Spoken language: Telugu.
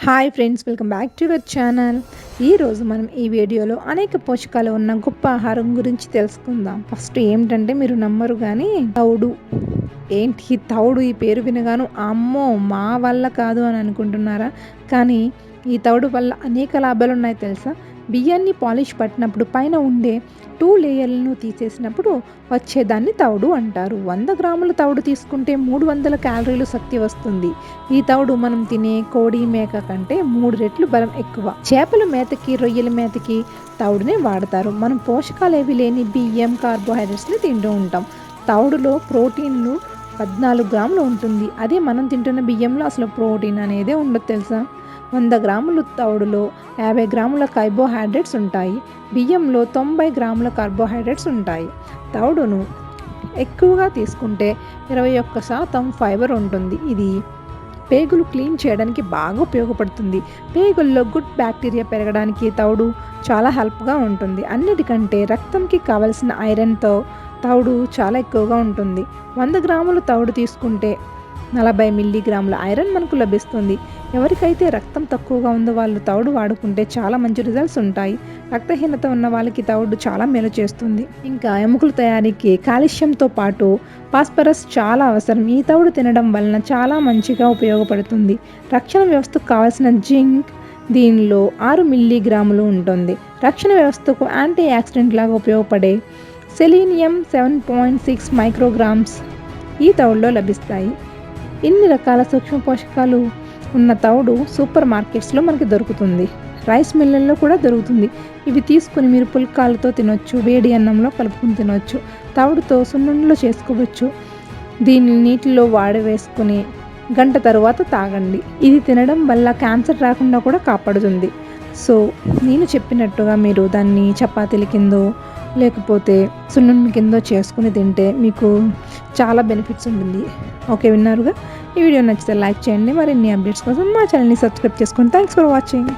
Hi friends, welcome back to your channel. ఈరోజు మనం ఈ వీడియోలో అనేక పోషకాలు ఉన్న గొప్ప ఆహారం గురించి తెలుసుకుందాం. ఫస్ట్ ఏమిటంటే, మీరు నమ్మరు కానీ తౌడు. ఏంటి ఈ తౌడు? ఈ పేరు వినగాను అమ్మో మా వల్ల కాదు అని అనుకుంటున్నారా? కానీ ఈ తౌడు వల్ల అనేక లాభాలు ఉన్నాయి తెలుసా? బియ్యాన్ని పాలిష్ పట్టినప్పుడు పైన ఉండే 2 లేయర్లను తీసేసినప్పుడు వచ్చేదాన్ని తౌడు అంటారు. 100 గ్రాముల తౌడు తీసుకుంటే 300 క్యాలరీలు శక్తి వస్తుంది. ఈ తౌడు మనం తినే కోడి, మేక కంటే 3 రెట్లు బలం ఎక్కువ. చేపల మేతకి, రొయ్యల మేతకి తౌడునే వాడతారు. మనం పోషకాలేవి లేని బియ్యం, కార్బోహైడ్రేట్స్ని తింటూ ఉంటాం. తౌడులో ప్రోటీన్లు 14 గ్రాములు ఉంటుంది. అదే మనం తింటున్న బియ్యంలో అసలు ప్రోటీన్ అనేదే ఉండదు తెలుసా? 100 గ్రాముల తౌడులో 50 గ్రాముల కార్బోహైడ్రేట్స్ ఉంటాయి. బియ్యంలో 90 గ్రాముల కార్బోహైడ్రేట్స్ ఉంటాయి. తౌడును ఎక్కువగా తీసుకుంటే 21% ఫైబర్ ఉంటుంది. ఇది పేగులు క్లీన్ చేయడానికి బాగా ఉపయోగపడుతుంది. పేగుల్లో గుడ్ బ్యాక్టీరియా పెరగడానికి తౌడు చాలా హెల్ప్గా ఉంటుంది. అన్నిటికంటే రక్తంకి కావలసిన ఐరన్తో తౌడు చాలా ఎక్కువగా ఉంటుంది. 100 గ్రాముల తౌడు తీసుకుంటే 40 మిల్లీగ్రాముల ఐరన్ మనకు లభిస్తుంది. ఎవరికైతే రక్తం తక్కువగా ఉందో వాళ్ళు తౌడు వాడుకుంటే చాలా మంచి రిజల్ట్స్ ఉంటాయి. రక్తహీనత ఉన్న వాళ్ళకి తౌడు చాలా మేలు చేస్తుంది. ఇంకా ఎముకల తయారీకి కాల్షియంతో పాటు ఫాస్ఫరస్ చాలా అవసరం. ఈ తౌడు తినడం వలన చాలా మంచిగా ఉపయోగపడుతుంది. రక్షణ వ్యవస్థకు కావాల్సిన జింక్ దీనిలో 6 మిల్లీగ్రాములు ఉంటుంది. రక్షణ వ్యవస్థకు యాంటీ ఆక్సిడెంట్ లాగా ఉపయోగపడే సెలీనియం 7.6 మైక్రోగ్రామ్స్ ఈ తౌడులో లభిస్తాయి. ఇన్ని రకాల సూక్ష్మ పోషకాలు ఉన్న తౌడు సూపర్ మార్కెట్స్లో మనకి దొరుకుతుంది. రైస్ మిల్లల్లో కూడా దొరుకుతుంది. ఇవి తీసుకుని మీరు పుల్కాలతో తినొచ్చు, వేడి అన్నంలో కలుపుకుని తినొచ్చు. తౌడుతో సున్నుండలు చేసుకోవచ్చు. దీన్ని నీటిలో వేసుకుని గంట తరువాత తాగండి. ఇది తినడం వల్ల క్యాన్సర్ రాకుండా కూడా కాపాడుతుంది. సో నేను చెప్పినట్టుగా మీరు దాన్ని చపాతీల కిందో లేకపోతే సున్నుండ కిందో చేసుకుని తింటే మీకు చాలా బెనిఫిట్స్ ఉంటుంది. ఓకే, విన్నారుగా? ఈ వీడియో నచ్చితే లైక్ చేయండి. మరిన్ని అప్డేట్స్ కోసం మా ఛానల్ని సబ్స్క్రైబ్ చేసుకోండి. Thanks for watching.